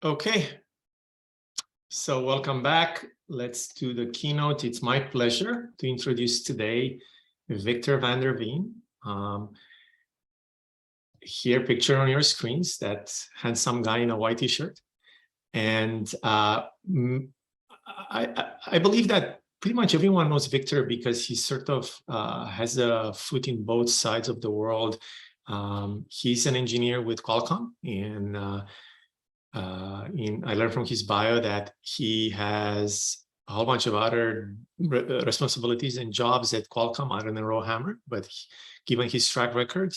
Okay, so welcome back. Let's do the keynote. It's my pleasure to introduce today Victor van der Veen. Here, picture on your screens, that handsome guy in a white t-shirt. And I believe that pretty much everyone knows Victor because he sort of has a foot in both sides of the world. He's an engineer with Qualcomm, and I learned from his bio that he has a whole bunch of other responsibilities and jobs at Qualcomm other than Rowhammer, but given his track record,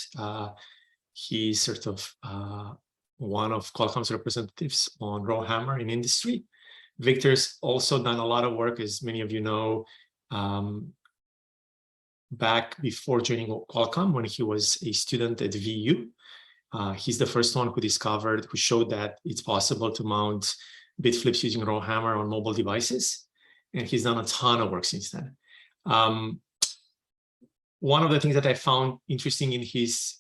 he's sort of one of Qualcomm's representatives on Rowhammer in industry. Victor's also done a lot of work, as many of you know, back before joining Qualcomm when he was a student at VU. He's the first one who showed that it's possible to mount bit flips using Rowhammer on mobile devices. And he's done a ton of work since then. One of the things that I found interesting in his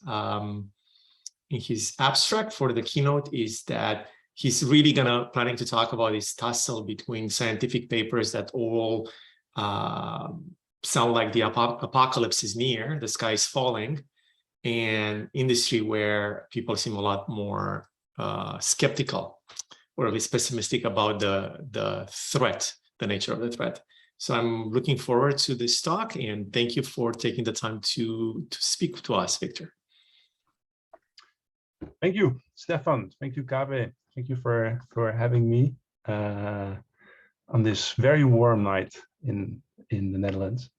abstract for the keynote is that he's really planning to talk about this tussle between scientific papers that all sound like the apocalypse is near, the sky is falling, and industry where people seem a lot more skeptical or at least pessimistic about the threat, the nature of the threat. So I'm looking forward to this talk, and thank you for taking the time to speak to us, Victor. Thank you, Stefan. Thank you, Kave. Thank you for having me on this very warm night in the Netherlands.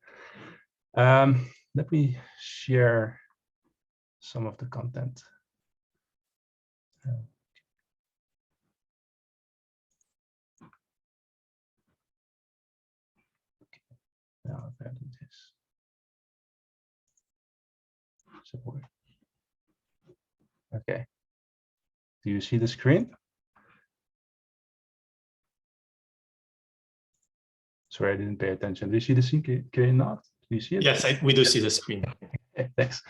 Let me share some of the content. Now if I do this. Support. Okay. Do you see the screen? Sorry, I didn't pay attention. Do you see the screen? Can you not? Do you see it? Yes, we do see the screen. Okay, thanks.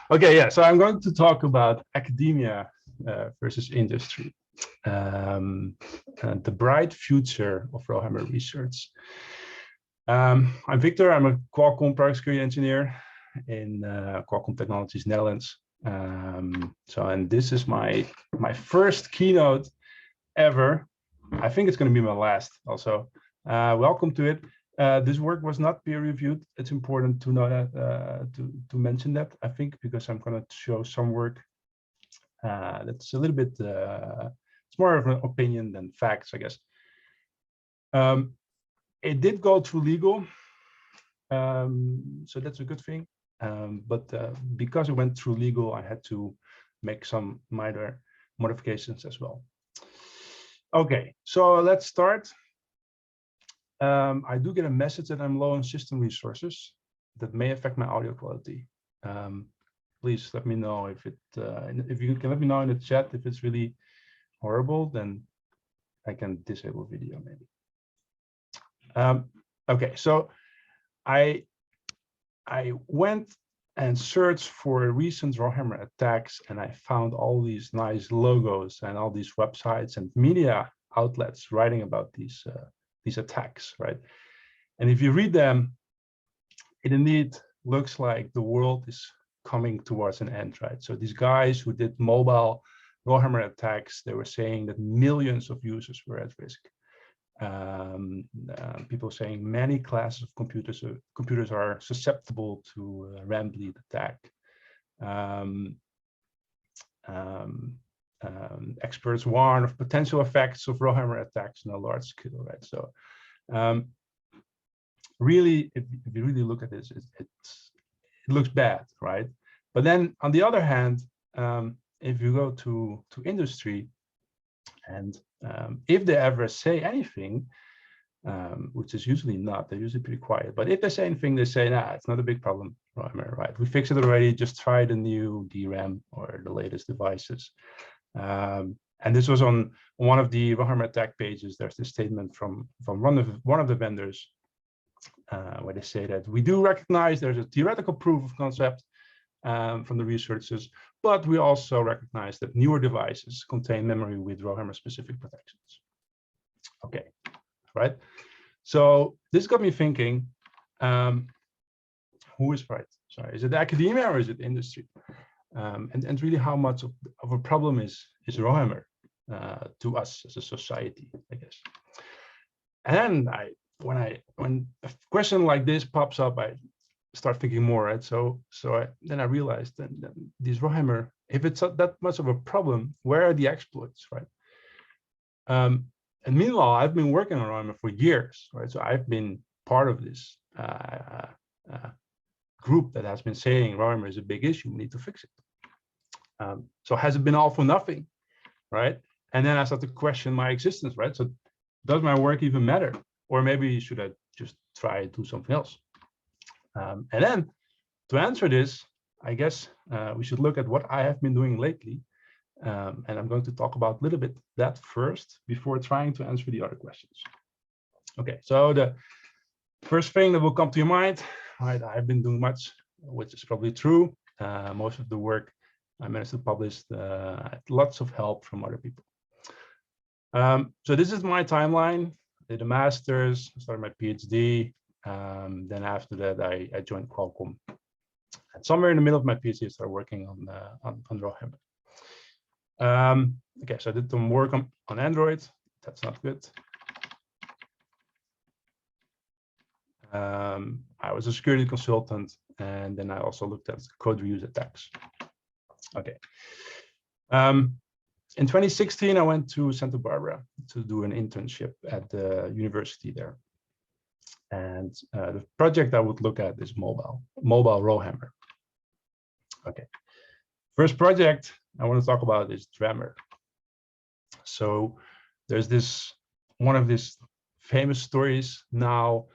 Okay, yeah. So I'm going to talk about academia versus industry, the bright future of Rowhammer research. I'm Victor. I'm a Qualcomm product security engineer in Qualcomm Technologies Netherlands. And this is my first keynote ever. I think it's going to be my last also. Welcome to it. This work was not peer reviewed. It's important to know that, to mention that, I think, because I'm going to show some work that's a little bit, it's more of an opinion than facts, I guess. It did go through legal, so that's a good thing. But because it went through legal, I had to make some minor modifications as well. Okay, so let's start. I do get a message that I'm low on system resources that may affect my audio quality. Please let me know if you can let me know in the chat if it's really horrible, then I can disable video maybe. Okay, so I went and searched for recent Rowhammer attacks, and I found all these nice logos and all these websites and media outlets writing about these attacks, right? And if you read them, it indeed looks like the world is coming towards an end, right? So these guys who did mobile Rowhammer attacks, they were saying that millions of users were at risk. People saying many classes of computers are susceptible to RAM bleed attack. Experts warn of potential effects of Rowhammer attacks on a large scale, right? So really, if you really look at this, it looks bad, right? But then on the other hand, if you go to industry, and if they ever say anything, which is usually not, they're usually pretty quiet, but if they say anything, they say, nah, it's not a big problem, right? We fixed it already, just try the new DRAM or the latest devices. And this was on one of the Rowhammer attack pages. There's this statement from one of the vendors where they say that we do recognize there's a theoretical proof of concept from the researchers, but we also recognize that newer devices contain memory with Rowhammer-specific protections. Okay, right. So this got me thinking, who is right? Sorry, is it academia or is it industry? And really, how much of a problem is Rowhammer to us as a society, I guess. And then when a question like this pops up, I start thinking more, right? Then I realized that this Rowhammer, if it's not that much of a problem, where are the exploits, right? And meanwhile, I've been working on Rowhammer for years, right? So I've been part of this group that has been saying Rowhammer is a big issue, we need to fix it. So has it been all for nothing, right? And then I start to question my existence, right? So does my work even matter? Or maybe should I just try to do something else? And then to answer this, I guess we should look at what I have been doing lately. And I'm going to talk about a little bit that first before trying to answer the other questions. Okay, so the first thing that will come to your mind, right? I've been doing much, which is probably true. Most of the work I managed to publish had lots of help from other people. So this is my timeline. I did a master's, started my PhD. Then after that, I joined Qualcomm. And somewhere in the middle of my PhD, I started working on Rowhammer. Okay, so I did some work on Android. That's not good. I was a security consultant, and then I also looked at code reuse attacks. Okay. In 2016, I went to Santa Barbara to do an internship at the university there. And the project I would look at is mobile Rowhammer. Okay. First project I want to talk about is DRAMSec'. So there's one of these famous stories now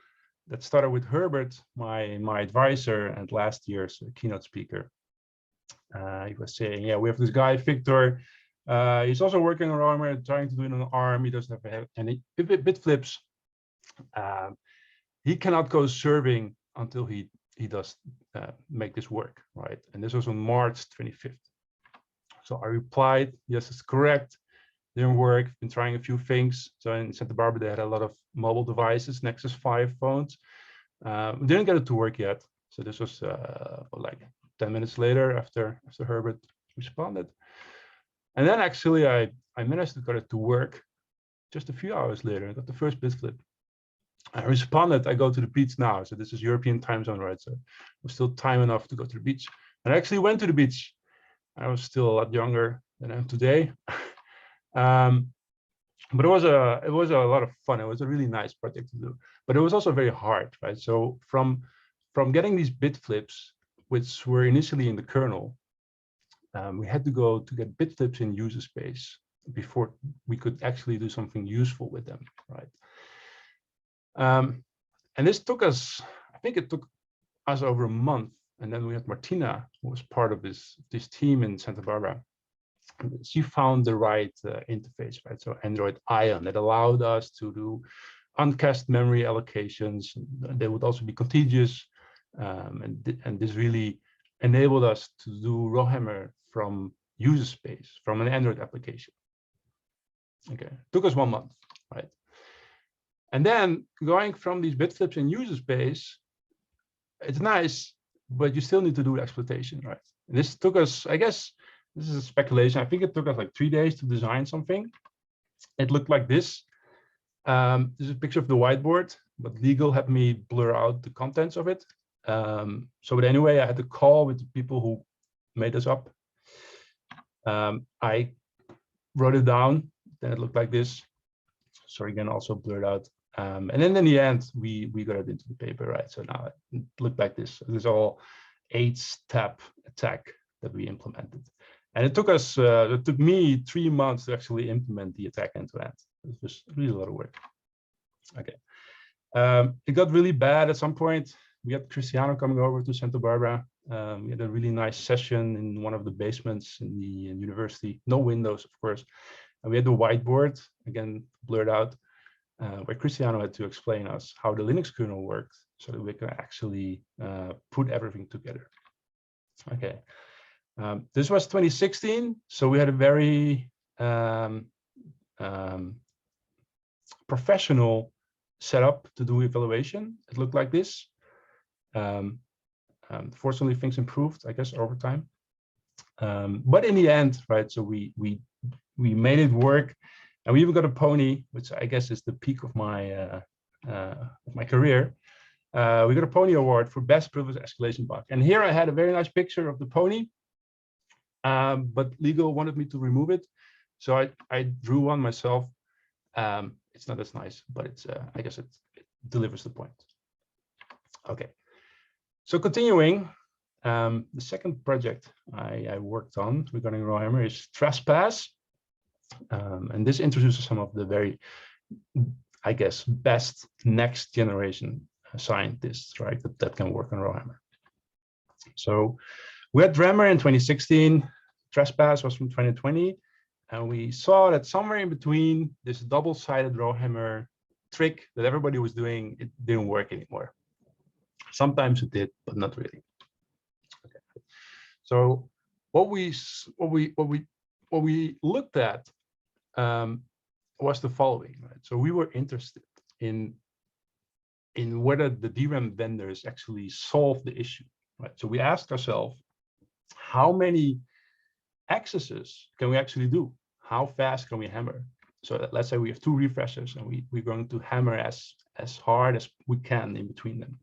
that started with Herbert, my advisor and last year's keynote speaker. He was saying, yeah, we have this guy, Victor. He's also working on Rowhammer, trying to do it on ARM. He doesn't have any bit flips. He cannot go serving until he does make this work, right? And this was on March 25th. So I replied, yes, it's correct. Didn't work. Been trying a few things. So in Santa Barbara, they had a lot of mobile devices, Nexus 5 phones. Didn't get it to work yet. So this was like 10 minutes later after Herbert responded. And then actually I managed to get it to work just a few hours later. I got the first bit flip. I responded, I go to the beach now. So this is European time zone, right? So there's still time enough to go to the beach. And I actually went to the beach. I was still a lot younger than I am today. But it was a lot of fun. It was a really nice project to do, but it was also very hard, right? So from getting these bit flips, which were initially in the kernel, we had to go to get bit flips in user space before we could actually do something useful with them, right? And this took us, I think it took us over a month. And then we had Martina, who was part of this team in Santa Barbara. She found the right interface, right? So Android Ion that allowed us to do uncached memory allocations. They would also be contiguous, and this really enabled us to do Rowhammer from user space, from an Android application. Okay, took us 1 month, right? And then going from these bit flips in user space, it's nice, but you still need to do exploitation, right? And this took us, I guess, this is a speculation. I think it took us like 3 days to design something. It looked like this. This is a picture of the whiteboard, but legal had me blur out the contents of it. But anyway, I had to call with the people who made this up. I wrote it down, then it looked like this. Sorry, again, also blurred out. And then in the end, we got it into the paper, right? So now it looked like this. So this is all 8-step attack that we implemented. And it took me 3 months to actually implement the attack end to end. It was really a lot of work. Okay. It got really bad at some point. We had Cristiano coming over to Santa Barbara. We had a really nice session in one of the basements in the university. No windows, of course. And we had the whiteboard, again, blurred out, where Cristiano had to explain us how the Linux kernel worked so that we can actually put everything together. Okay. This was 2016, so we had a very professional setup to do evaluation. It looked like this. Fortunately, things improved, I guess, over time. But in the end, right, so we made it work, and we even got a pony, which I guess is the peak of my career. We got a pony award for best privilege escalation bug. And here I had a very nice picture of the pony, but legal wanted me to remove it, so I drew one myself. It's not as nice, but it's I guess it delivers the point. Okay, so continuing, the second project I worked on regarding Rowhammer is Trespass, and this introduces some of the very, I guess, best next generation scientists, right, that can work on Rowhammer. So we had Drammer in 2016, Trespass was from 2020, and we saw that somewhere in between this double-sided Rowhammer trick that everybody was doing, it didn't work anymore. Sometimes it did, but not really. Okay. So what we looked at was the following, right? So we were interested in whether the DRAM vendors actually solve the issue, right? So we asked ourselves, how many accesses can we actually do? How fast can we hammer? So let's say we have 2 refreshers, and we're going to hammer as hard as we can in between them.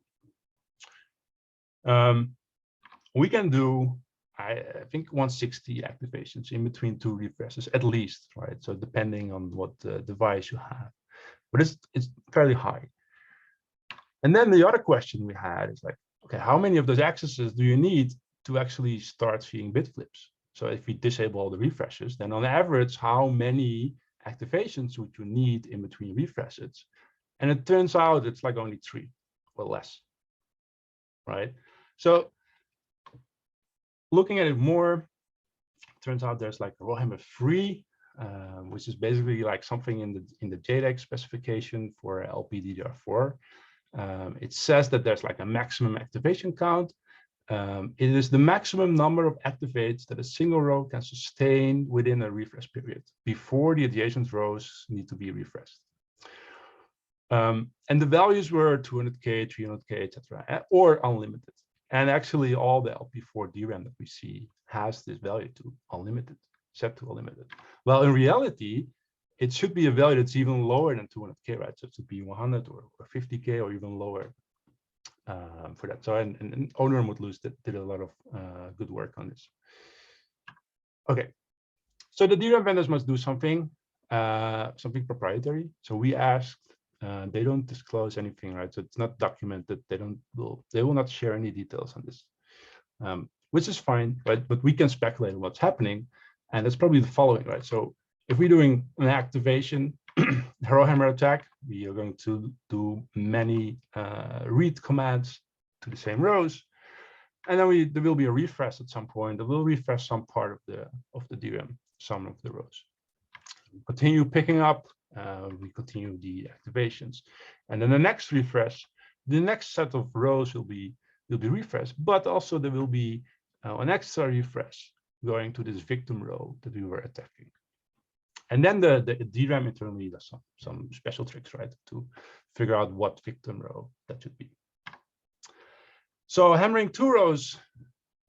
We can do, I think, 160 activations in between 2 refreshers at least, right? So depending on what device you have, but it's fairly high. And then the other question we had is like, okay, how many of those accesses do you need to actually start seeing bit flips? So if we disable all the refreshes, then on average, how many activations would you need in between refreshes? And it turns out it's like only 3 or less, right? So looking at it more, turns out there's like a Rowhammer 3, which is basically like something in the JDEC specification for LPDDR4. It says that there's like a maximum activation count. It is the maximum number of activates that a single row can sustain within a refresh period before the adjacent rows need to be refreshed. And the values were 200K, 300K, etc., or unlimited. And actually, all the LP4 DRAM that we see has this value to unlimited, set to unlimited. Well, in reality, it should be a value that's even lower than 200K, right? So it should be 100 or 50K or even lower for that. So and Owner Moodloose did a lot of good work on this. Okay, so the DRAM vendors must do something proprietary. So we asked. They don't disclose anything, right? So it's not documented. They will not share any details on this, which is fine, right? But we can speculate on what's happening, and it's probably the following, right? So if we're doing an activation Rowhammer attack, we are going to do many read commands to the same rows, and then there will be a refresh at some point. That will refresh some part of the DRAM, some of the rows. Continue picking up. We continue the activations, and then the next refresh, the next set of rows will be refreshed, but also there will be an extra refresh going to this victim row that we were attacking. And then the DRAM internally does some special tricks, right, to figure out what victim row that should be. So hammering 2 rows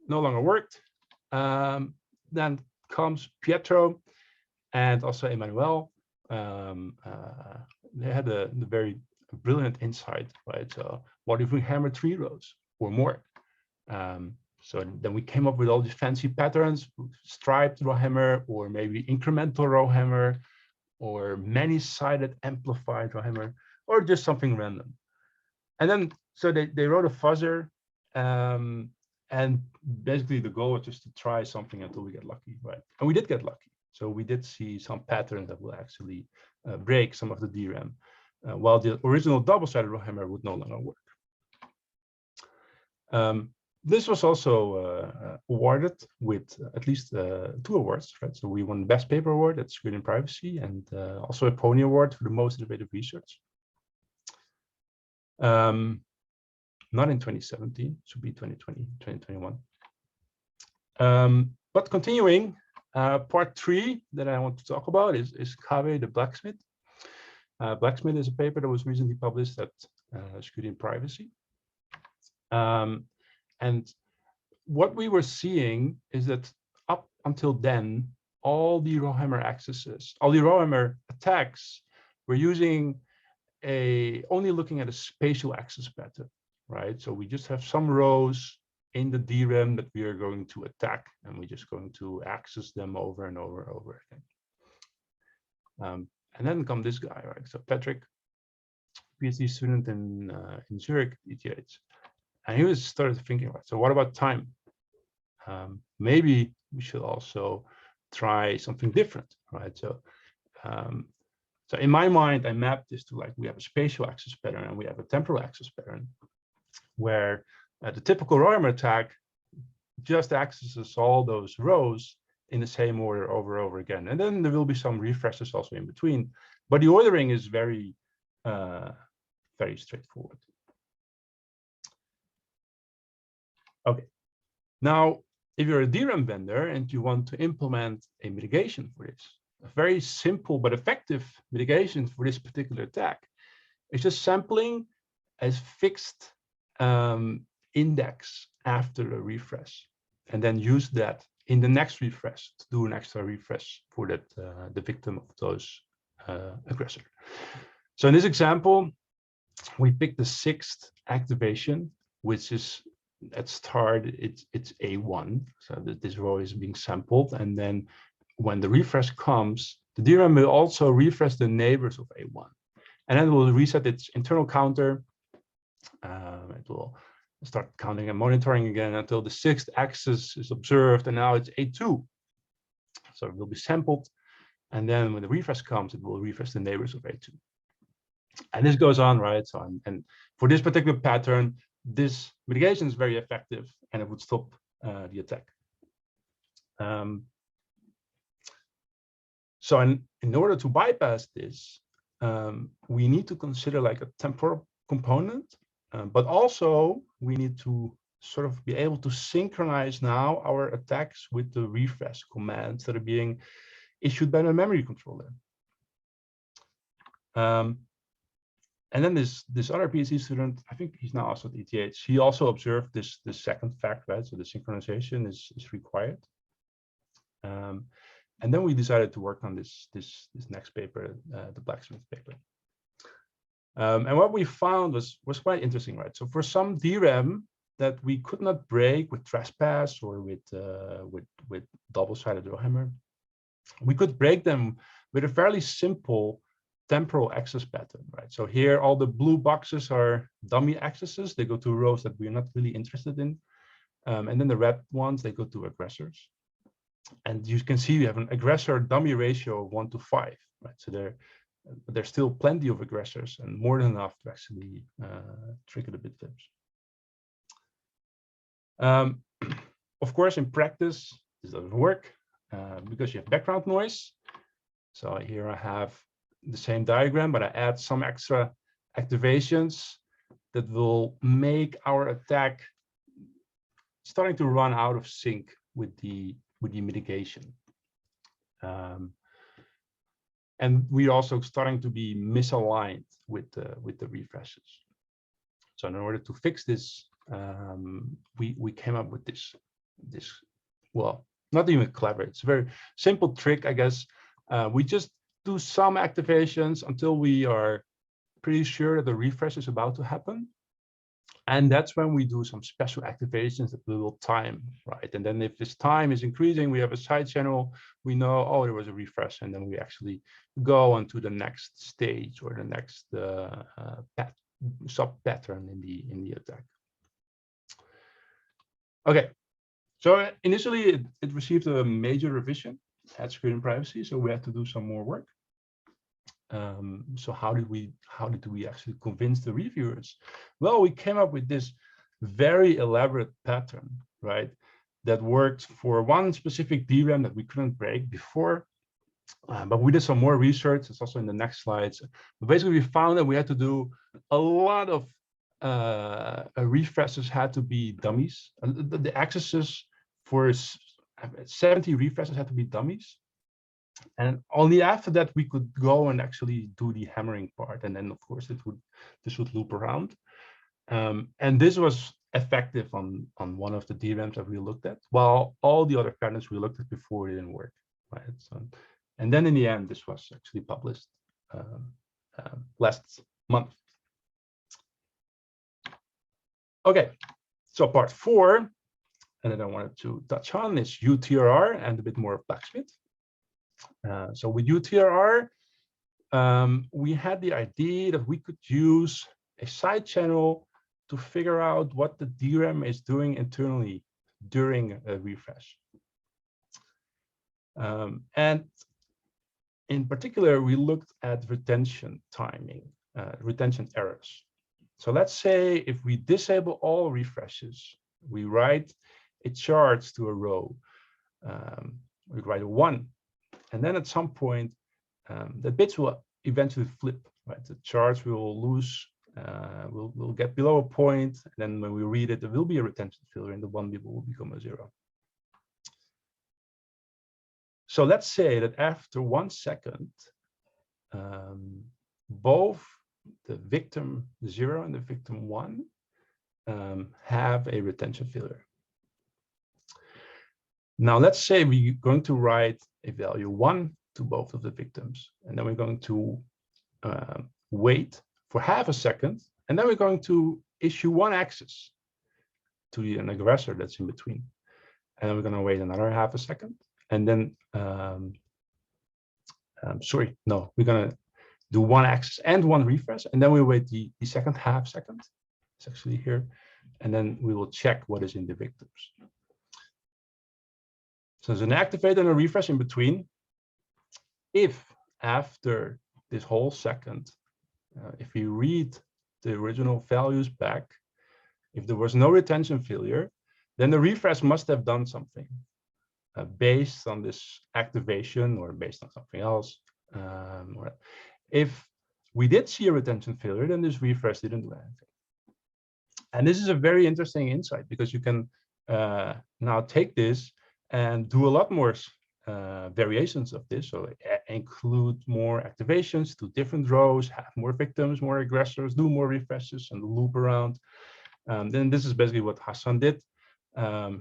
no longer worked. Then comes Pietro and also Emmanuel. They had a very brilliant insight, right? So what if we hammer 3 rows or more? So then we came up with all these fancy patterns, striped Rowhammer, or maybe incremental Rowhammer, or many-sided amplified Rowhammer, or just something random. And then, so they wrote a fuzzer, and basically the goal was just to try something until we get lucky, right? And we did get lucky. So we did see some pattern that will actually break some of the DRAM, while the original double-sided Rowhammer would no longer work. This was also awarded with at least 2 awards, right? So we won the Best Paper Award at Screen and Privacy, and also a Pony Award for the Most Innovative Research. Not in 2017, it should be 2020, 2021. But continuing, part 3 that I want to talk about is Kaveh the blacksmith. Blacksmith is a paper that was recently published at Security and Privacy. And what we were seeing is that up until then, all the rowhammer accesses, all the rowhammer attacks were using only looking at a spatial access pattern, right? So we just have some rows in the DRAM that we are going to attack, and we're just going to access them over and over and over again. And then come this guy, right? So Patrick, PhD student in Zurich, ETH, and he started thinking, right, so what about time? Maybe we should also try something different, right? So, so in my mind, I mapped this to like we have a spatial access pattern and we have a temporal access pattern, where the typical rowhammer attack just accesses all those rows in the same order over and over again, and then there will be some refreshes also in between. But the ordering is very, very straightforward. Okay, now if you're a DRAM vendor and you want to implement a mitigation for this, a very simple but effective mitigation for this particular attack, is just sampling a fixed index after a refresh, and then use that in the next refresh to do an extra refresh for that the victim of those aggressor. So in this example, we picked the 6th activation, which is at start it's A1, so that this row is being sampled, and then when the refresh comes, the DRAM will also refresh the neighbors of A1, and then it will reset its internal counter. It will start counting and monitoring again until the 6th axis is observed, and now it's A2. So it will be sampled, and then when the refresh comes, it will refresh the neighbors of A2. And this goes on, right? So, and for this particular pattern, this mitigation is very effective, and it would stop the attack. So in order to bypass this, we need to consider like a temporal component, but also we need to sort of be able to synchronize now our attacks with the refresh commands that are being issued by the memory controller. And then this other PhD student, I think he's now also at ETH, he also observed this second fact, right? So the synchronization is required. And then we decided to work on this next paper, the blacksmith paper. And what we found was quite interesting, right? So for some DRAM that we could not break with trespass or with double-sided rowhammer, we could break them with a fairly simple temporal access pattern, right? So here, all the blue boxes are dummy accesses. They go to rows that we're not really interested in. And then the red ones, they go to aggressors. And you can see we have an aggressor dummy ratio of 1 to 5, right? So there's still plenty of aggressors and more than enough to actually trigger the bit flips. Of course, in practice, this doesn't work because you have background noise. So here I have the same diagram, but I add some extra activations that will make our attack starting to run out of sync with the mitigation. And we're also starting to be misaligned with the refreshes. So in order to fix this, we came up with this, well, not even clever, it's a very simple trick, I guess. We just do some activations until we are pretty sure that the refresh is about to happen. And that's when we do some special activations that we will time, right? And then if this time is increasing, we have a side channel, we know, oh, there was a refresh, and then we actually go on to the next stage or the next sub pattern in the attack. Okay, so initially it received a major revision at Security and Privacy, so we had to do some more work. So how did we actually convince the reviewers? Well, we came up with this very elaborate pattern, right, that worked for one specific DRAM that we couldn't break before. But we did some more research. It's also in the next slides. But basically, we found that we had to do a lot of refreshes had to be dummies. The accesses for 70 refreshes had to be dummies. And only after that we could go and actually do the hammering part. And then of course this would loop around. And this was effective on one of the DRAMs that we looked at, while all the other patterns we looked at before didn't work, right? So, and then in the end, this was actually published last month. Okay, so part 4, and then I wanted to touch on is UTRR and a bit more of Blacksmith. So with UTRR, we had the idea that we could use a side channel to figure out what the DRAM is doing internally during a refresh. And in particular, we looked at retention timing, retention errors. So let's say if we disable all refreshes, we write a charge to a row, we write a 1, and then at some point, the bits will eventually flip, right? The charge will lose, will get below a point, and then when we read it, there will be a retention failure, and the 1 will become a 0. So let's say that after 1 second, both the victim 0 and the victim 1 have a retention failure. Now let's say we're going to write a value 1 to both of the victims, and then we're going to wait for half a second, and then we're going to issue 1 access to an aggressor that's in between, and then we're going to wait another half a second, and then sorry, no, we're going to do 1 access and 1 refresh, and then we wait the second half second. It's actually here, and then we will check what is in the victims. So there's an activate and a refresh in between. If after this whole second, if we read the original values back, if there was no retention failure, then the refresh must have done something based on this activation or based on something else. Or if we did see a retention failure, then this refresh didn't do anything. And this is a very interesting insight, because you can now take this and do a lot more variations of this. So include more activations to different rows, have more victims, more aggressors, do more refreshes and loop around. Then this is basically what Hassan did.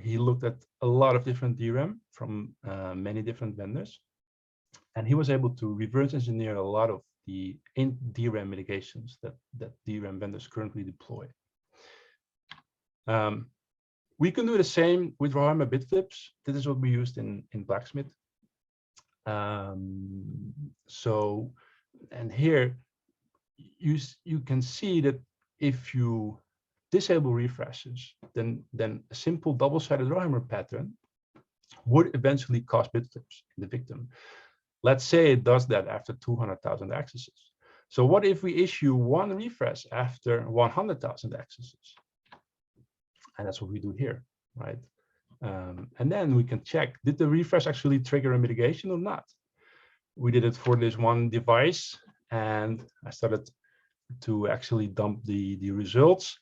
He looked at a lot of different DRAM from many different vendors, and he was able to reverse engineer a lot of the DRAM mitigations that DRAM vendors currently deploy. We can do the same with Rohama bit flips. This is what we used in Blacksmith. So, and here you can see that if you disable refreshes, then a simple double-sided Rohama pattern would eventually cause bit flips in the victim. Let's say it does that after 200,000 accesses. So what if we issue 1 refresh after 100,000 accesses? And that's what we do here, right? And then we can check, did the refresh actually trigger a mitigation or not? We did it for this one device, and I started to actually dump the results.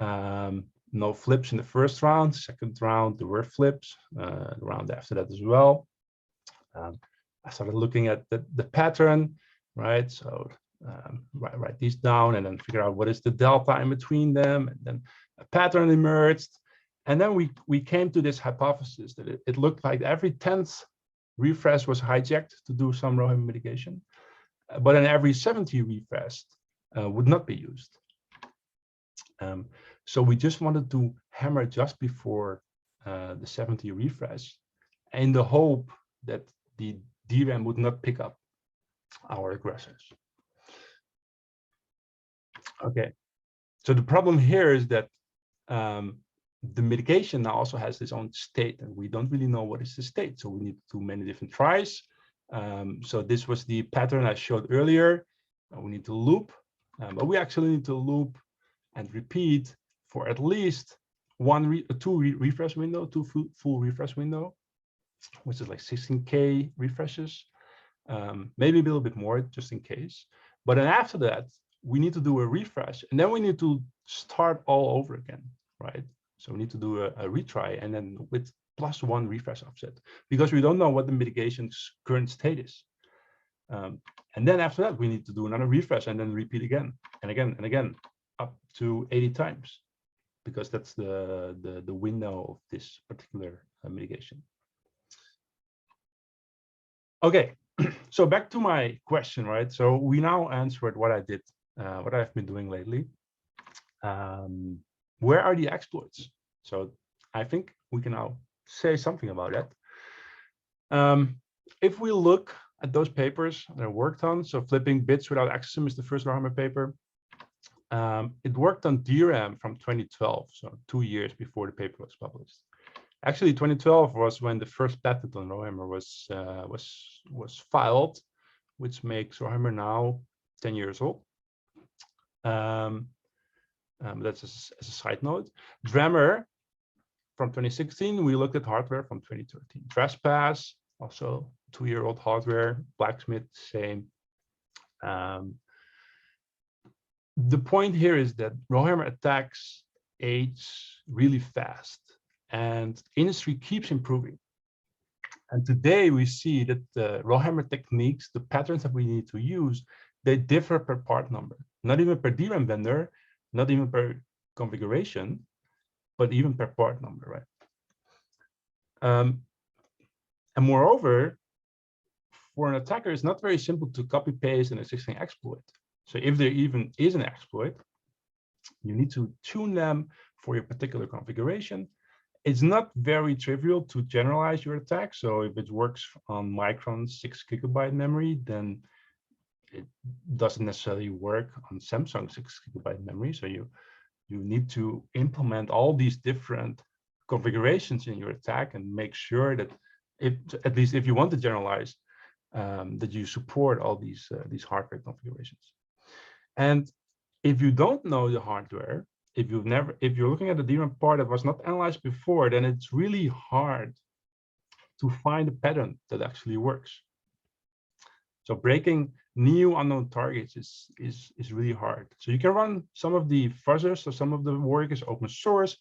No flips in the first round. Second round, there were flips. The round after that as well. I started looking at the pattern, right? So write these down and then figure out what is the delta in between them, and then a pattern emerged. And then we came to this hypothesis that it looked like every 10th refresh was hijacked to do some Rohama mitigation, but then every 70 refresh would not be used. So we just wanted to hammer just before the 70 refresh, in the hope that the DRAM would not pick up our aggressors. Okay, so the problem here is that the mitigation now also has its own state, and we don't really know what is the state. So we need to do many different tries. So this was the pattern I showed earlier. We need to loop, but we actually need to loop and repeat for at least two refresh window, two full refresh window, which is like 16K refreshes, maybe a little bit more just in case. But then after that, we need to do a refresh, and then we need to start all over again, right? So we need to do a retry, and then with +1 refresh offset, because we don't know what the mitigation's current state is. And then after that, we need to do another refresh and then repeat again and again and again, up to 80 times, because that's the window of this particular mitigation. Okay, so back to my question, right? So we now answered what I did, what I've been doing lately. Where are the exploits? So I think we can now say something about that. If we look at those papers that I worked on, so flipping bits without axiom is the first Rohammer paper. It worked on DRAM from 2012, so 2 years before the paper was published. Actually, 2012 was when the first patent on Rohammer was filed, which makes Rohammer now 10 years old. That's as a side note. DRAMmer from 2016, we looked at hardware from 2013. Trespass, also 2-year-old hardware. Blacksmith, same. The point here is that Rohammer attacks age really fast, and industry keeps improving. And today we see that the Rohammer techniques, the patterns that we need to use, they differ per part number, not even per DRAM vendor, not even per configuration, but even per part number, right? And moreover, for an attacker, it's not very simple to copy paste an existing exploit. So if there even is an exploit, you need to tune them for your particular configuration. It's not very trivial to generalize your attack. So if it works on Micron 6 GB memory, then it doesn't necessarily work on Samsung 6 GB memory. So you need to implement all these different configurations in your attack and make sure that, at least if you want to generalize, that you support all these hardware configurations. And if you don't know the hardware, if you're looking at a DRAM part that was not analyzed before, then it's really hard to find a pattern that actually works. So breaking new unknown targets is really hard. So you can run some of the fuzzers, so some of the work is open source,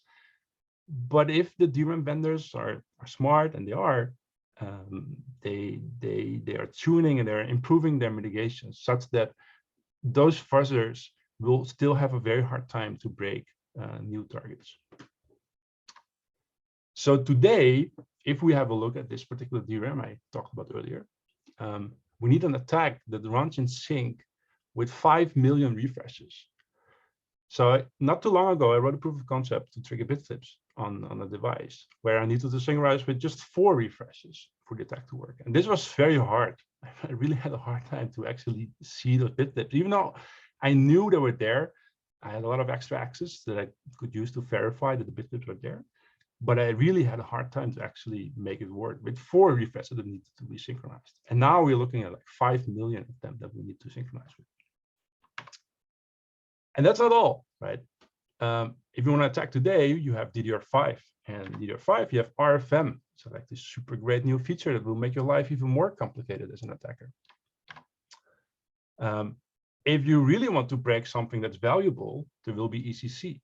but if the DRAM vendors are smart, and they are, they are tuning and they're improving their mitigation such that those fuzzers will still have a very hard time to break new targets. So today, if we have a look at this particular DRAM I talked about earlier, we need an attack that runs in sync with 5 million refreshes. So not too long ago, I wrote a proof of concept to trigger bit flips on a device where I needed to synchronize with just 4 refreshes for the attack to work. And this was very hard. I really had a hard time to actually see those bit flips. Even though I knew they were there, I had a lot of extra access that I could use to verify that the bit flips were there. But I really had a hard time to actually make it work with 4 refreshes that needed to be synchronized. And now we're looking at like 5 million of them that we need to synchronize with. And that's not all, right? If you want to attack today, you have DDR5. And DDR5, you have RFM. So like this super great new feature that will make your life even more complicated as an attacker. If you really want to break something that's valuable, there will be ECC,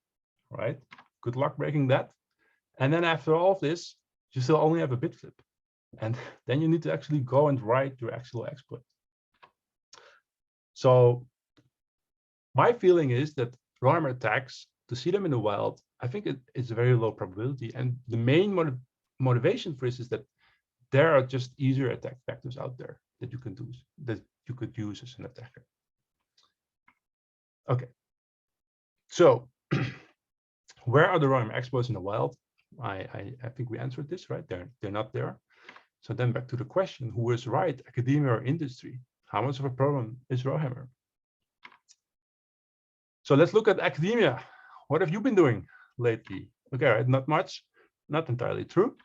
right? Good luck breaking that. And then after all of this, you still only have a bit flip. And then you need to actually go and write your actual exploit. So my feeling is that Rohammer attacks, to see them in the wild, I think it's a very low probability. And the main motivation for this is that there are just easier attack vectors out there that you can do, that you could use as an attacker. Okay, so where are the Rohammer exploits in the wild? I think we answered this, right? They're not there. So then back to the question, who is right, academia or industry? How much of a problem is Rohammer? So let's look at academia. What have you been doing lately? Okay, right, not much, not entirely true.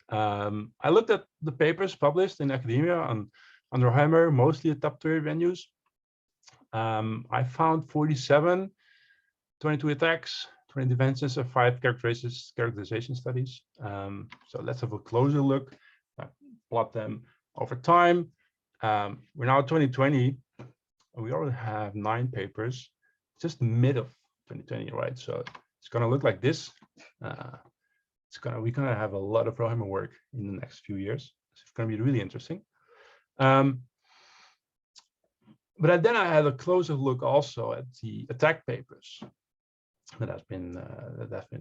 I looked at the papers published in academia on Rohammer, mostly at top-tier venues. I found 47 22 attacks, 20 defenses, and 5 characterization studies. So let's have a closer look, plot them over time. We're now 2020, and we already have 9 papers, just mid of 2020, right? So it's going to look like this. we're gonna have a lot of Rowhammer work in the next few years. It's gonna be really interesting. But then I had a closer look also at the attack papers that have been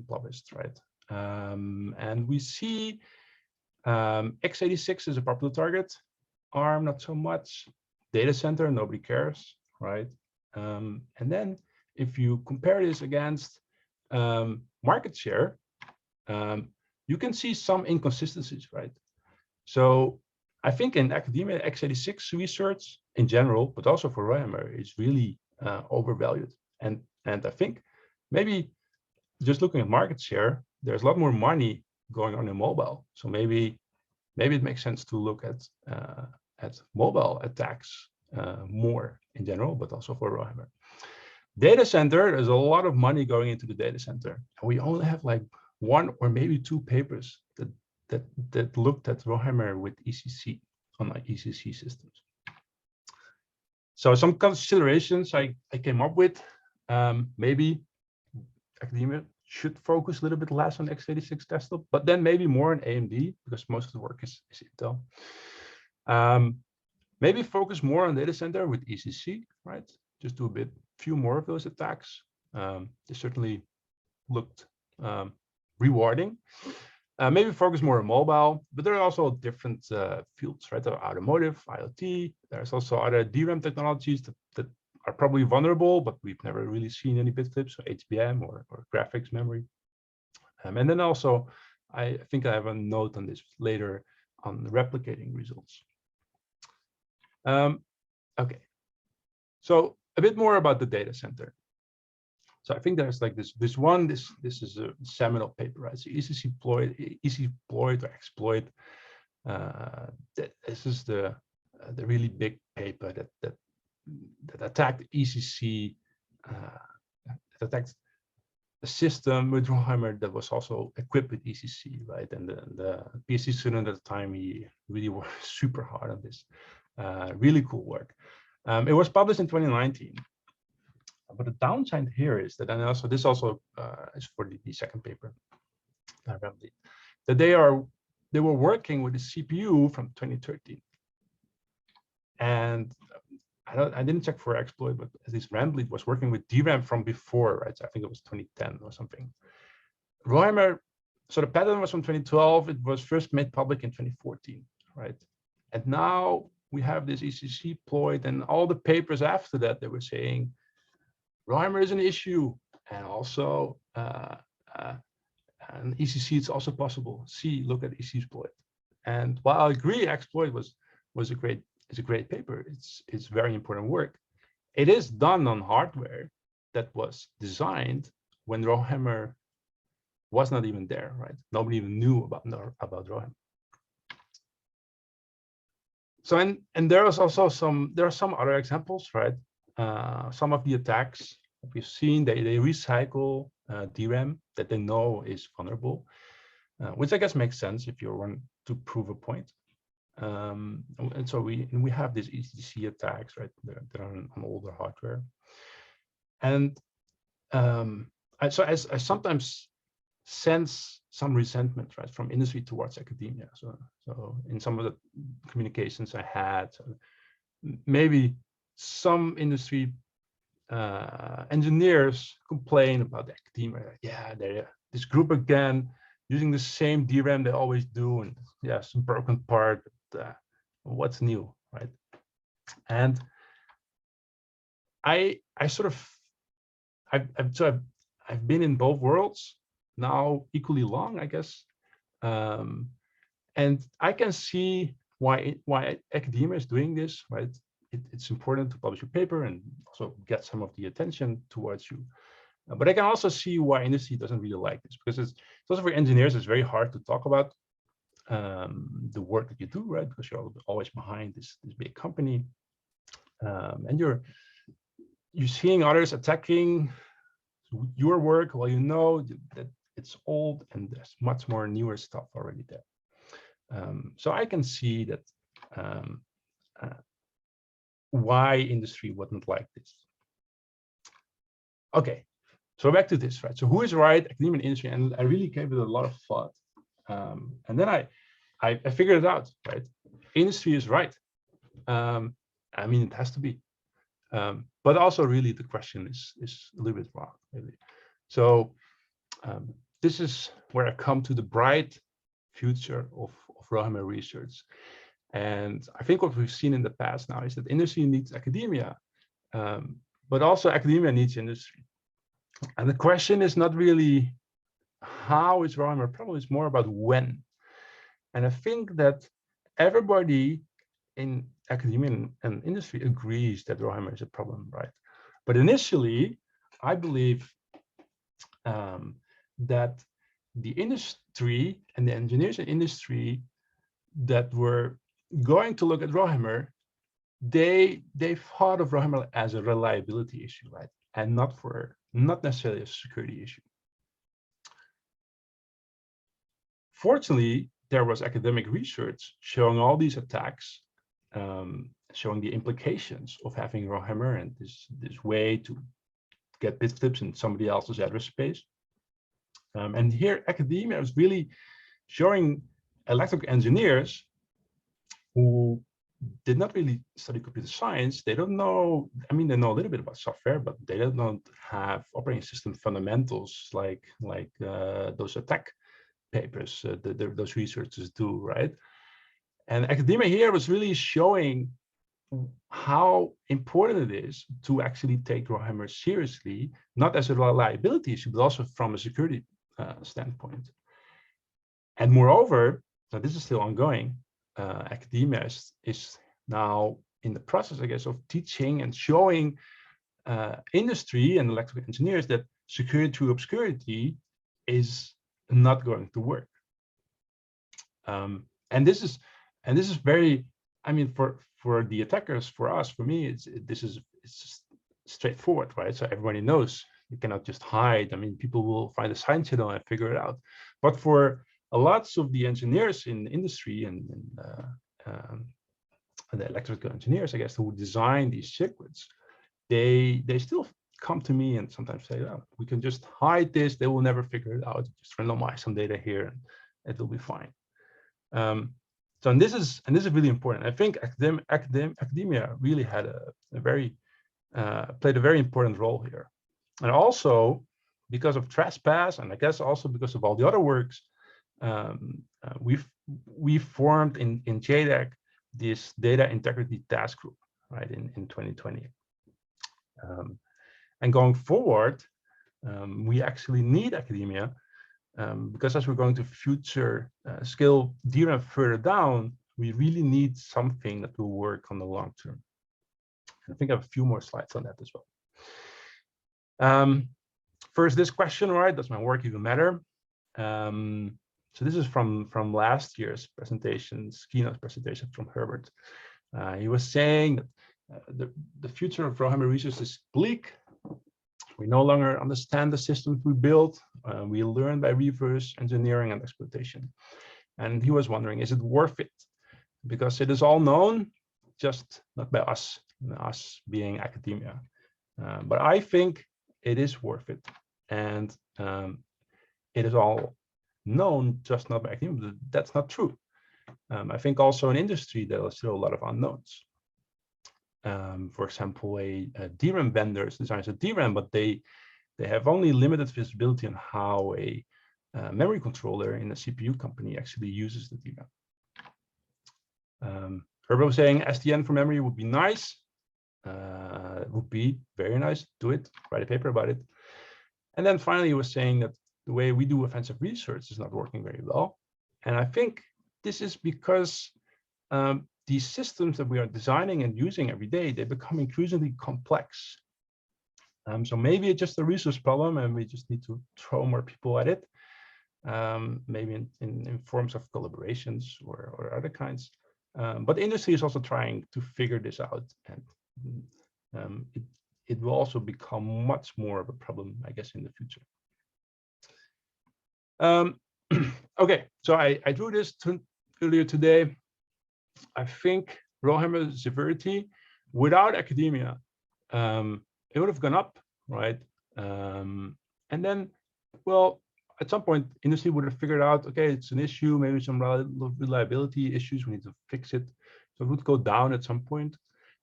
published, right? And we see x86 is a popular target, ARM not so much, data center nobody cares, right? And then if you compare this against market share, you can see some inconsistencies, right? So I think in academia, x86 research in general, but also for Rowhammer, is really overvalued. And I think maybe just looking at market share, there's a lot more money going on in mobile. So maybe it makes sense to look at mobile attacks more in general, but also for Rowhammer. Data center, there's a lot of money going into the data center, and we only have like 1 or maybe 2 papers that looked at Rowhammer with ECC on our ECC systems. So some considerations I came up with, maybe academia should focus a little bit less on x86 desktop, but then maybe more on AMD, because most of the work is Intel. Maybe focus more on data center with ECC, right? Just do few more of those attacks. They certainly looked rewarding. Maybe focus more on mobile, but there are also different fields, right? Automotive, IoT. There's also other DRAM technologies that are probably vulnerable, but we've never really seen any bit flips, so HBM or graphics memory. And then also, I think I have a note on this later on the replicating results. Okay, so a bit more about the data center. So I think there's like this is a seminal paper, right? So easy exploit or exploit. This is the really big paper that attacked ECC, that attacked a system with Rowhammer that was also equipped with ECC, right? And the PhD student at the time, he really worked super hard on this. Really cool work. It was published in 2019. But the downside here is that, and also this also is for the second paper, that they were working with the CPU from 2013, and I didn't check for exploit, but at least Rambleed was working with DRAM from before, right? So I think it was 2010 or something. Rowhammer, so the patent was from 2012. It was first made public in 2014, right? And now we have this ECC exploit, and all the papers after that, they were saying Rowhammer is an issue, and also and ECC is also possible. See, look at ECC exploit. And while I agree, exploit was a great paper. It's very important work. It is done on hardware that was designed when Rowhammer was not even there, right? Nobody even knew about Rowhammer. So and there are some other examples, right? Some of the attacks that we've seen, they recycle DRAM that they know is vulnerable, which I guess makes sense if you want to prove a point. And so we have these ECC attacks, right? That are on older hardware, and I sometimes sense some resentment, right, from industry towards academia. So in some of the communications I had, maybe some industry engineers complain about the academia. Yeah, they're this group again using the same DRAM they always do, and yeah, some broken part. But, what's new, right? And I've been in both worlds now equally long, I guess, and I can see why academia is doing this, right? It's important to publish your paper and also get some of the attention towards you. But I can also see why industry doesn't really like this, because it's also for engineers, it's very hard to talk about the work that you do, right? Because you're always behind this big company, and you're seeing others attacking your work while you know that it's old and there's much more newer stuff already there. So I can see that why industry wouldn't like this. Okay, so back to this, right? So who is right, academia and industry? And I really gave it a lot of thought. And then I figured it out, right? Industry is right. I mean, it has to be. But also really the question is a little bit wrong, really. So this is where I come to the bright future of Rohammer research. And I think what we've seen in the past now is that industry needs academia, but also academia needs industry. And the question is not really how is Rohammer a problem, it's more about when. And I think that everybody in academia and industry agrees that Rohammer is a problem, right? But initially, I believe that the industry and the engineers in industry that were going to look at Rohammer, they thought of Rohammer as a reliability issue, right? And not necessarily a security issue. Fortunately, there was academic research showing all these attacks, showing the implications of having Rohammer and this way to get bit flips in somebody else's address space. And here academia is really showing electrical engineers who did not really study computer science. They don't know, I mean, they know a little bit about software, but they don't have operating system fundamentals like those attack papers those researchers do, right? And academia here was really showing how important it is to actually take Rohammer seriously, not as a reliability issue, but also from a security standpoint. And moreover, so this is still ongoing, academia is now in the process, I guess, of teaching and showing industry and electrical engineers that security through obscurity is not going to work. And this is very, I mean, for the attackers, for us, for me, it's just straightforward, right? So everybody knows you cannot just hide. I mean, people will find a side channel and figure it out. But for lots of the engineers in the industry and the electrical engineers, I guess, who design these circuits, they still come to me and sometimes say, oh, we can just hide this, they will never figure it out, just randomize some data here and it will be fine. So this is really important. I think academia really had played a very important role here. And also because of Trespass, and I guess also because of all the other works, we formed in JDAC this data integrity task group, right, in 2020. And going forward, we actually need academia because as we're going to future scale DRAM further down, we really need something that will work on the long term. And I think I have a few more slides on that as well. First, this question, right? Does my work even matter? So this is from last year's presentations, keynote presentation from Herbert. He was saying that the future of Rohammer research is bleak. We no longer understand the systems we built. We learn by reverse engineering and exploitation. And he was wondering, is it worth it? Because it is all known, just not by us being academia. But I think it is worth it. And it is all known, just not by academia. That's not true. I think also in industry, there are still a lot of unknowns. For example, a DRAM vendor designs a DRAM, but they have only limited visibility on how a memory controller in a CPU company actually uses the DRAM. Herbert was saying SDN for memory would be nice. It would be very nice. Do it. Write a paper about it. And then finally, he was saying that the way we do offensive research is not working very well. And I think this is because these systems that we are designing and using every day, they become increasingly complex. So maybe it's just a resource problem and we just need to throw more people at it, maybe in forms of collaborations or other kinds. But industry is also trying to figure this out, and it will also become much more of a problem, I guess, in the future. Okay, so I drew this earlier today. I think Rohammer severity without academia, it would have gone up, right? And then, well, at some point, industry would have figured out, okay, it's an issue, maybe some reliability issues, we need to fix it. So it would go down at some point.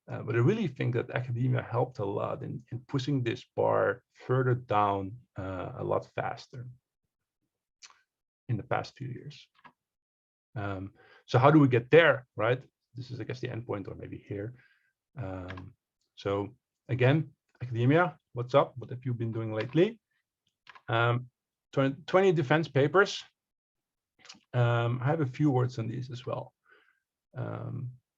But I really think that academia helped a lot in pushing this bar further down a lot faster in the past few years. So how do we get there, right? This is, I guess, the endpoint, or maybe here. So again, academia, what's up? What have you been doing lately? 20 defense papers. I have a few words on these as well.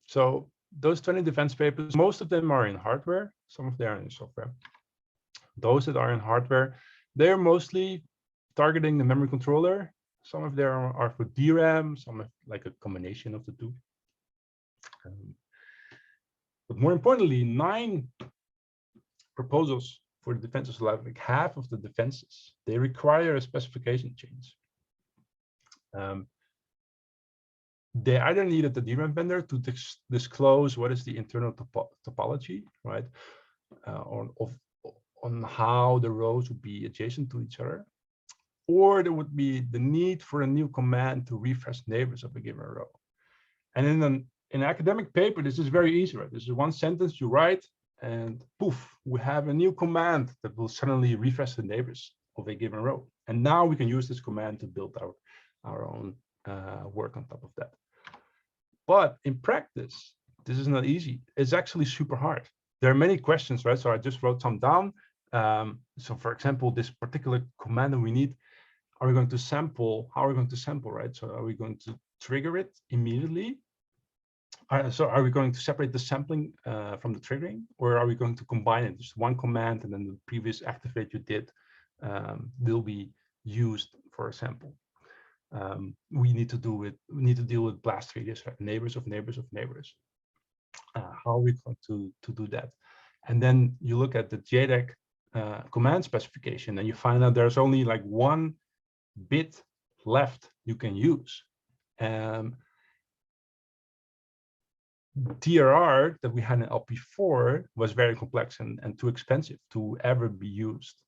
So those 20 defense papers, most of them are in hardware, some of them are in software. Those that are in hardware, they're mostly targeting the memory controller. Some of them are for DRAM, some are like a combination of the two. But more importantly, 9 proposals for the defenses, like half of the defenses, they require a specification change. They either needed the DRAM vendor to disclose what is the internal topology, right, on how the rows would be adjacent to each other, or there would be the need for a new command to refresh neighbors of a given row. And in an academic paper, this is very easy, right? This is one sentence you write, and poof, we have a new command that will suddenly refresh the neighbors of a given row. And now we can use this command to build our own work on top of that. But in practice, this is not easy. It's actually super hard. There are many questions, right? So I just wrote some down. So for example, this particular command that we need, are we going to sample? How are we going to sample, right? So are we going to trigger it immediately? So are we going to separate the sampling from the triggering, or are we going to combine it? Just one command, and then the previous activate you did will be used for a sample. We need to deal with blast radius, right? Neighbors of neighbors of neighbors. How are we going to do that? And then you look at the JDEC command specification, and you find out there's only like 1 bit left you can use. TRR that we had in LP4 was very complex and too expensive to ever be used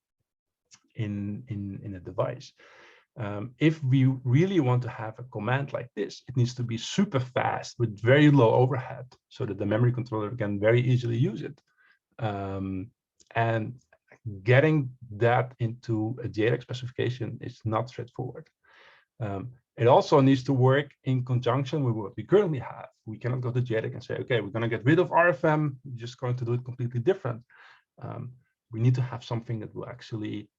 in a device. If we really want to have a command like this, it needs to be super fast with very low overhead so that the memory controller can very easily use it. And getting that into a JDEC specification is not straightforward. It also needs to work in conjunction with what we currently have. We cannot go to JDEC and say, okay, we're going to get rid of RFM, we're just going to do it completely different. We need to have something that will actually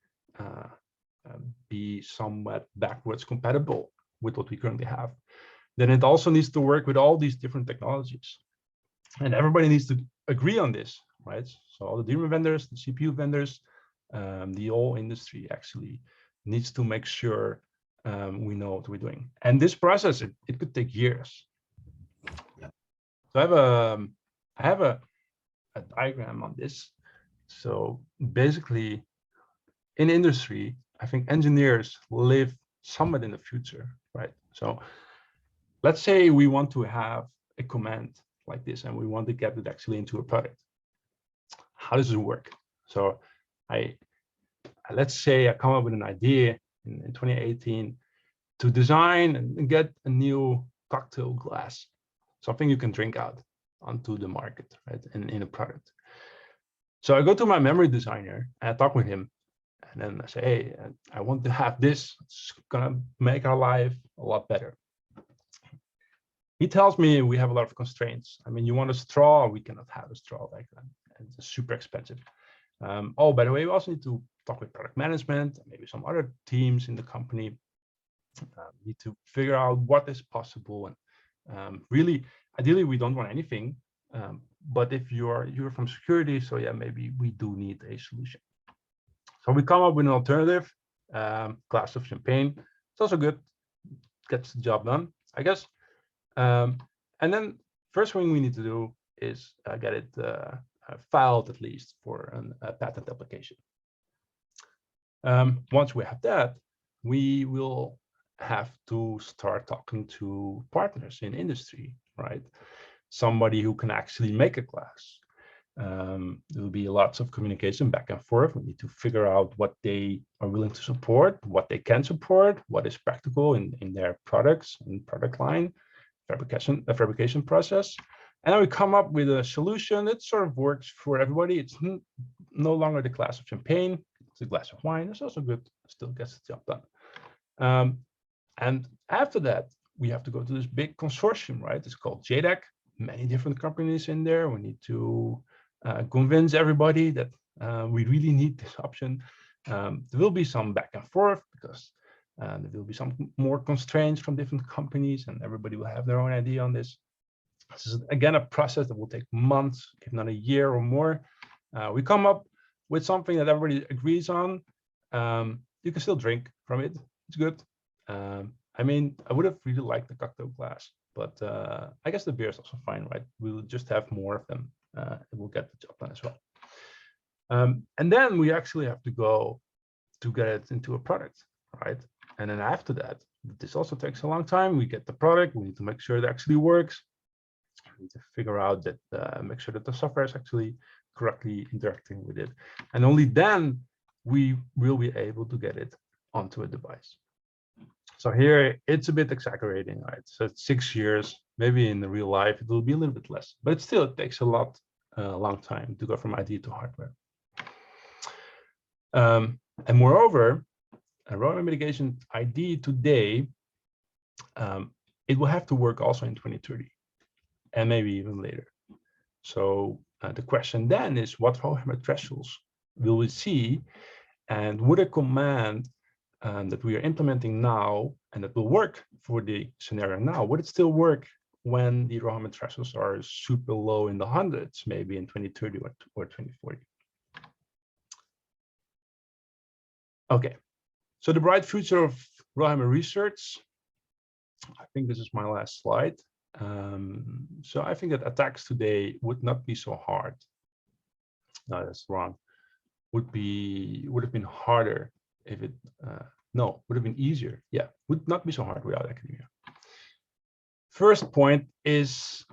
be somewhat backwards compatible with what we currently have. Then it also needs to work with all these different technologies. And everybody needs to agree on this, right? So all the DRAM vendors, the CPU vendors, the whole industry actually needs to make sure we know what we're doing. And this process, it could take years. So I have a diagram on this. So basically, in industry, I think engineers live somewhat in the future, right? So let's say we want to have a command like this, and we want to get it actually into a product. How does it work? So let's say I come up with an idea in 2018 to design and get a new cocktail glass, something you can drink out onto the market, right? In a product. So I go to my memory designer and I talk with him, and then I say, hey, I want to have this. It's gonna make our life a lot better. He tells me we have a lot of constraints. I mean, you want a straw? We cannot have a straw like that. It's super expensive. Oh, by the way, we also need to talk with product management, maybe some other teams in the company. Need to figure out what is possible. And really, ideally, we don't want anything. But if you're from security, so yeah, maybe we do need a solution. So we come up with an alternative, glass of champagne. It's also good, gets the job done, I guess. And then first thing we need to do is get it filed at least for a patent application. Once we have that, we will have to start talking to partners in industry, right? Somebody who can actually make a glass. There will be lots of communication back and forth. We need to figure out what they are willing to support, what they can support, what is practical in their products and product line, fabrication process. And then we come up with a solution that sort of works for everybody. It's no longer the glass of champagne, it's a glass of wine. It's also good, still gets the job done. And after that, we have to go to this big consortium, right? It's called JDAC, many different companies in there. We need to convince everybody that we really need this option. There will be some back and forth because there will be some more constraints from different companies and everybody will have their own idea on this. This is, again, a process that will take months, if not a year or more. We come up with something that everybody agrees on. You can still drink from it. It's good. I mean, I would have really liked the cocktail glass, but I guess the beer is also fine, right? We'll just have more of them. It will get the job done as well. And then we actually have to go to get it into a product, right? And then after that, this also takes a long time. We get the product. We need to make sure it actually works. We need to figure out that, make sure that the software is actually correctly interacting with it. And only then we will be able to get it onto a device. So here it's a bit exaggerating, right? So it's 6 years, maybe in the real life, it will be a little bit less, but still it takes a long time to go from idea to hardware. And moreover, a ROHM mitigation ID today, it will have to work also in 2030 and maybe even later. So the question then is, what ROHM thresholds will we see, and would a command that we are implementing now and that will work for the scenario now, would it still work when the ROHM thresholds are super low in the hundreds, maybe in 2030 or 2040? Okay, so the bright future of ROHM research. I think this is my last slide. So I think that attacks today would not be so hard. No, that's wrong. Would have been harder if it, no, would have been easier. Yeah, would not be so hard without academia. First point is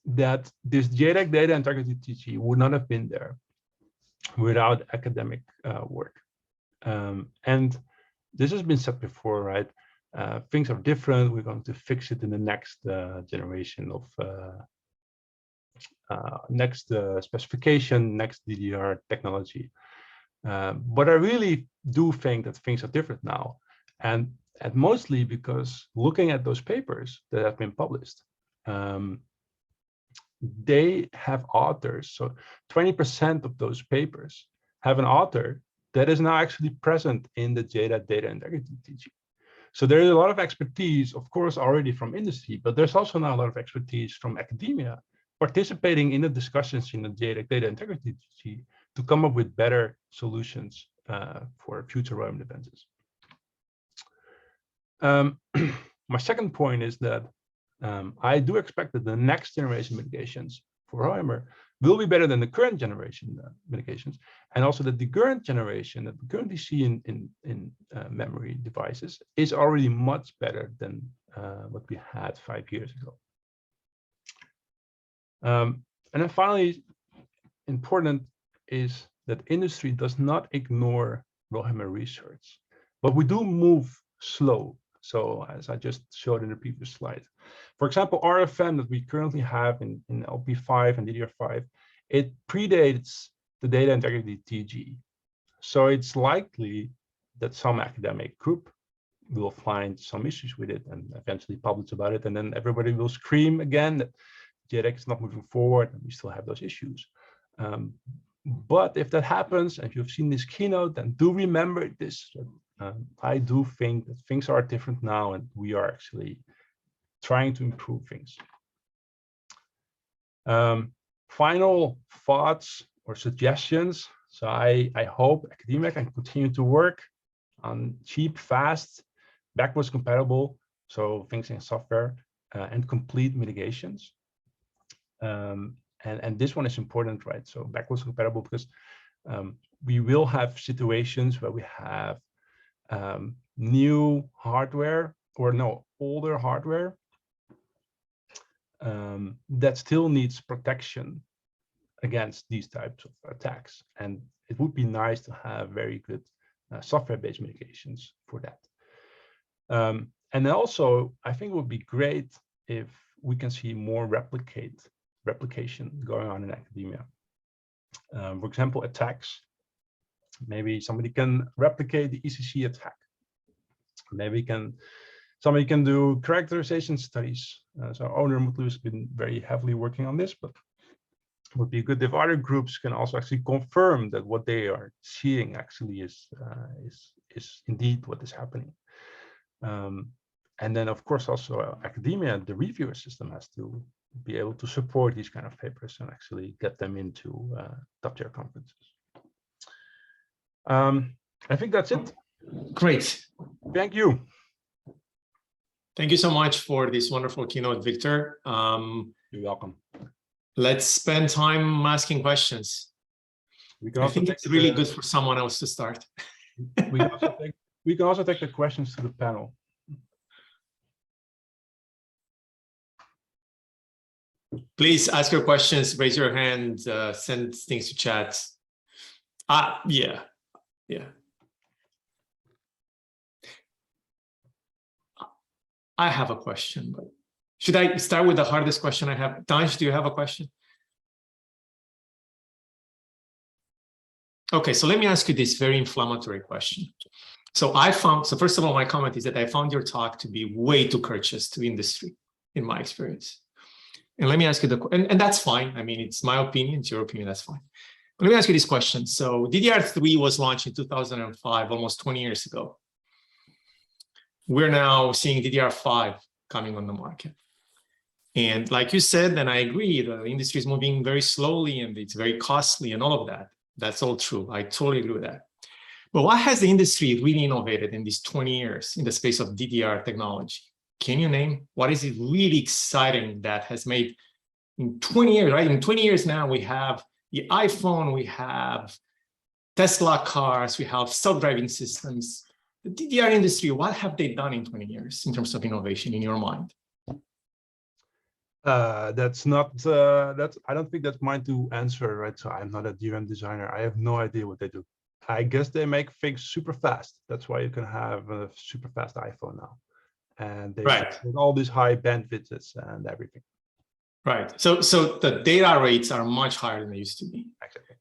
that this JDAC data and targeted TG would not have been there without academic work. And this has been said before, right? Things are different. We're going to fix it in the next generation of next specification, next DDR technology. But I really do think that things are different now, and mostly because looking at those papers that have been published, they have authors. So 20% of those papers have an author that is now actually present in the JDAC data integrity teaching. So there is a lot of expertise, of course, already from industry, but there's also now a lot of expertise from academia participating in the discussions in the JDAC data integrity teaching to come up with better solutions for future ROHM defenses. My second point is that I do expect that the next generation mitigations for ROHM will be better than the current generation mitigations, and also that the current generation that we currently see in memory devices is already much better than what we had 5 years ago. And then finally, important is that industry does not ignore ROHM research, but we do move slow. So as I just showed in the previous slide, for example, RFM that we currently have in LP5 and DDR5, it predates the data integrity TG. So it's likely that some academic group will find some issues with it and eventually publish about it. And then everybody will scream again that JDAC is not moving forward and we still have those issues. But if that happens, and you've seen this keynote, then do remember this. I do think that things are different now and we are actually trying to improve things. Final thoughts or suggestions. So I hope academia can continue to work on cheap, fast, backwards compatible, so things in software, and complete mitigations. And this one is important, right? So backwards compatible, because we will have situations where we have new hardware, or no, older hardware that still needs protection against these types of attacks. And it would be nice to have very good software-based mitigations for that. And then also, I think it would be great if we can see more replication going on in academia. For example, attacks. Maybe somebody can replicate the ECC attack. Maybe somebody can do characterization studies. So Owner Mutlu has been very heavily working on this, but it would be good if other groups can also actually confirm that what they are seeing actually is indeed what is happening. And then, of course, also academia, the reviewer system has to be able to support these kind of papers and actually get them into top-tier conferences. I think that's it. Great. Thank you. Thank you so much for this wonderful keynote, Victor. You're welcome. Let's spend time asking questions. I think it's really good for someone else to start. we can also take the questions to the panel. Please ask your questions, raise your hand, send things to chat. Yeah. I have a question, but should I start with the hardest question I have? Danj, do you have a question? Okay, so let me ask you this very inflammatory question. So first of all, my comment is that I found your talk to be way too courteous to industry, in my experience. And let me ask you and that's fine. I mean, it's my opinion, it's your opinion, that's fine. But let me ask you this question. So DDR3 was launched in 2005, almost 20 years ago. We're now seeing DDR5 coming on the market. And like you said, and I agree, the industry is moving very slowly and it's very costly and all of that. That's all true. I totally agree with that. But what has the industry really innovated in these 20 years in the space of DDR technology? Can you name what is it really exciting that has made in 20 years, right? In 20 years now, we have the iPhone, we have Tesla cars, we have self-driving systems. The DDR industry, what have they done in 20 years in terms of innovation in your mind? That's not, I don't think that's mine to answer, right? So I'm not a DRAM designer. I have no idea what they do. I guess they make things super fast. That's why you can have a super fast iPhone now. And they with all these high bandwidths and everything. Right. So the data rates are much higher than they used to be. Exactly.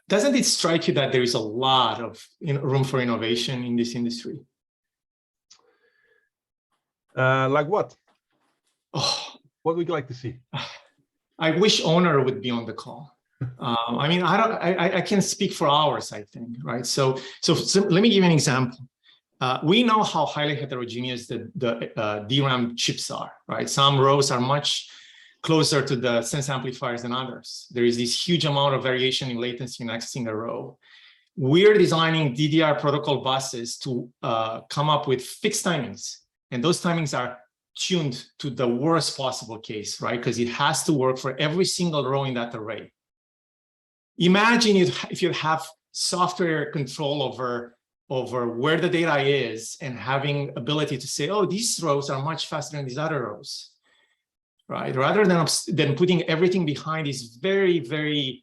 Doesn't it strike you that there is a lot of room for innovation in this industry? Like what? Oh, what would you like to see? I wish Owner would be on the call. I mean, I can speak for hours, I think, right? So let me give you an example. We know how highly heterogeneous the DRAM chips are, right? Some rows are much closer to the sense amplifiers than others. There is this huge amount of variation in latency in accessing a row. We're designing DDR protocol buses to come up with fixed timings. And those timings are tuned to the worst possible case, right? Because it has to work for every single row in that array. Imagine if you have software control over where the data is and having ability to say, oh, these rows are much faster than these other rows, right? Rather than putting everything behind this very, very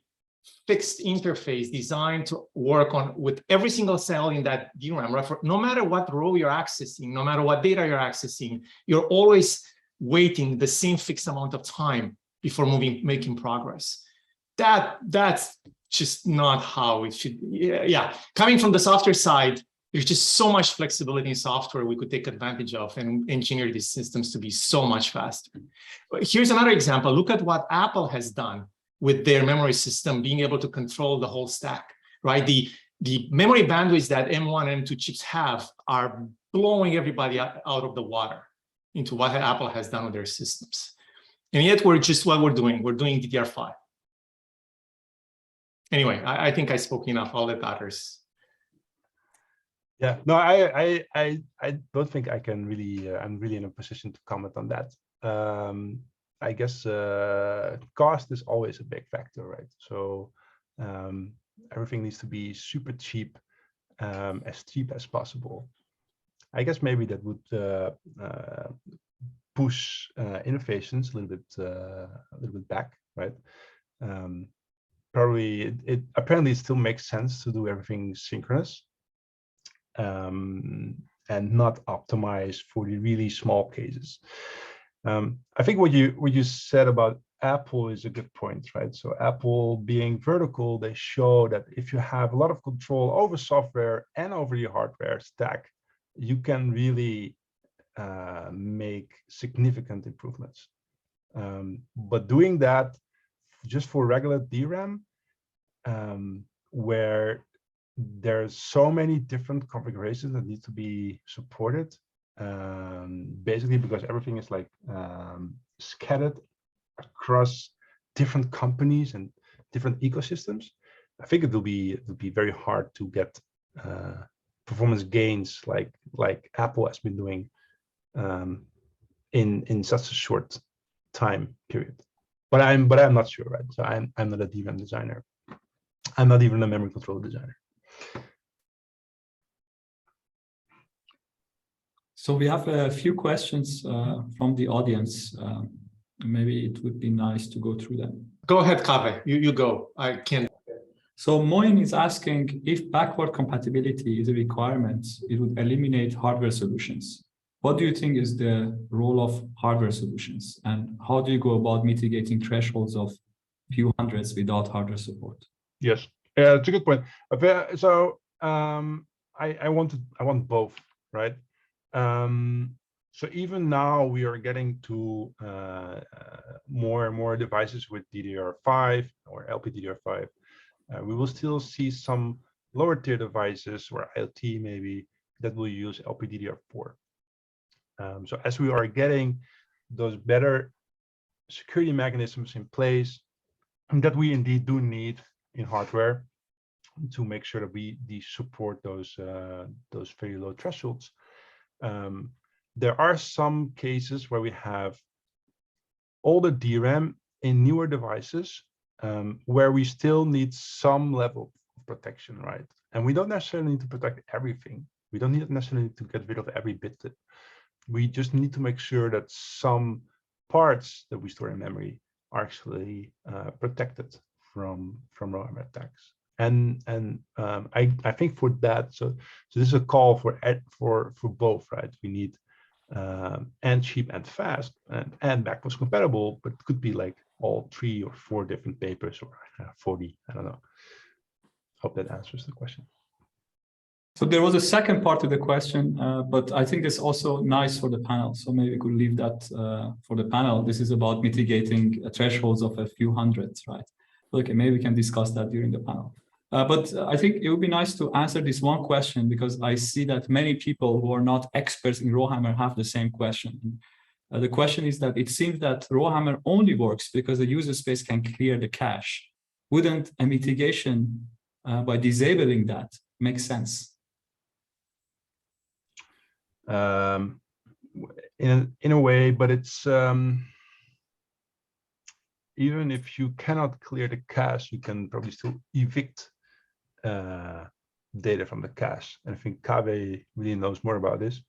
fixed interface designed to work with every single cell in that DRAM, right? No matter what row you're accessing, no matter what data you're accessing, you're always waiting the same fixed amount of time before making progress. That's just not how it should be. Yeah, coming from the software side, there's just so much flexibility in software we could take advantage of and engineer these systems to be so much faster. But here's another example. Look at what Apple has done with their memory system, being able to control the whole stack, right? The memory bandwidths that M1 and M2 chips have are blowing everybody out of the water into what Apple has done with their systems. And yet we're doing DDR5. Anyway, I think I spoke enough. I'll let others. Yeah, no, I don't think I can really, I'm really in a position to comment on that. I guess cost is always a big factor, right? So everything needs to be super cheap as possible. I guess maybe that would push innovations a little bit back, right? Probably it apparently still makes sense to do everything synchronous, and not optimize for the really small cases. I think what you said about Apple is a good point, right? So Apple being vertical, they show that if you have a lot of control over software and over your hardware stack, you can really make significant improvements. But doing that just for regular DRAM, where there's so many different configurations that need to be supported, basically because everything is like scattered across different companies and different ecosystems. I think it will be very hard to get performance gains like Apple has been doing in such a short time period. But I'm not sure, right? So I'm not a DRAM designer. I'm not even a memory controller designer. So we have a few questions from the audience. Maybe it would be nice to go through them. Go ahead, Kaveh. You go. I can't. So Moin is asking, if backward compatibility is a requirement, it would eliminate hardware solutions. What do you think is the role of hardware solutions? And how do you go about mitigating thresholds of few hundreds without hardware support? Yes, yeah, it's a good point. So I want both, right? So even now we are getting to more and more devices with DDR5 or LPDDR5. We will still see some lower tier devices or IoT maybe that will use LPDDR4. So as we are getting those better security mechanisms in place that we indeed do need in hardware to make sure that we support those very low thresholds. There are some cases where we have older DRAM in newer devices where we still need some level of protection, right? And we don't necessarily need to protect everything. We don't necessarily need to get rid of every bit. We just need to make sure that some parts that we store in memory are actually protected from RAM attacks. And I think for that, so this is a call for both, right? We need and cheap and fast and backwards compatible, but it could be like all 3 or 4 different papers or 40. I don't know. Hope that answers the question. So there was a second part to the question, but I think it's also nice for the panel. So maybe we could leave that for the panel. This is about mitigating thresholds of a few hundreds, right? Okay, maybe we can discuss that during the panel. But I think it would be nice to answer this one question because I see that many people who are not experts in Rowhammer have the same question. The question is that it seems that Rowhammer only works because the user space can clear the cache. Wouldn't a mitigation by disabling that make sense? In a way, but it's even if you cannot clear the cache, you can probably still evict data from the cache. And I think Kaveh really knows more about this.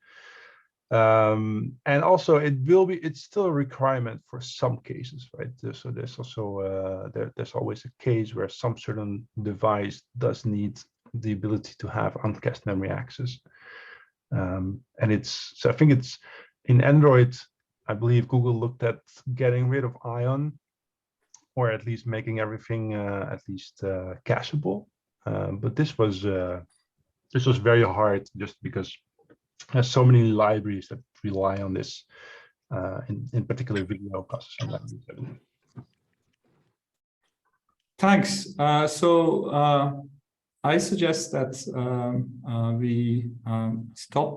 And also it's still a requirement for some cases, right? So there's also there's always a case where some certain device does need the ability to have uncached memory access. And so I think it's in Android, I believe Google looked at getting rid of Ion, or at least making everything at least cacheable. But this was very hard just because there's so many libraries that rely on this, in particular video processing libraries. Thanks. So I suggest that we stop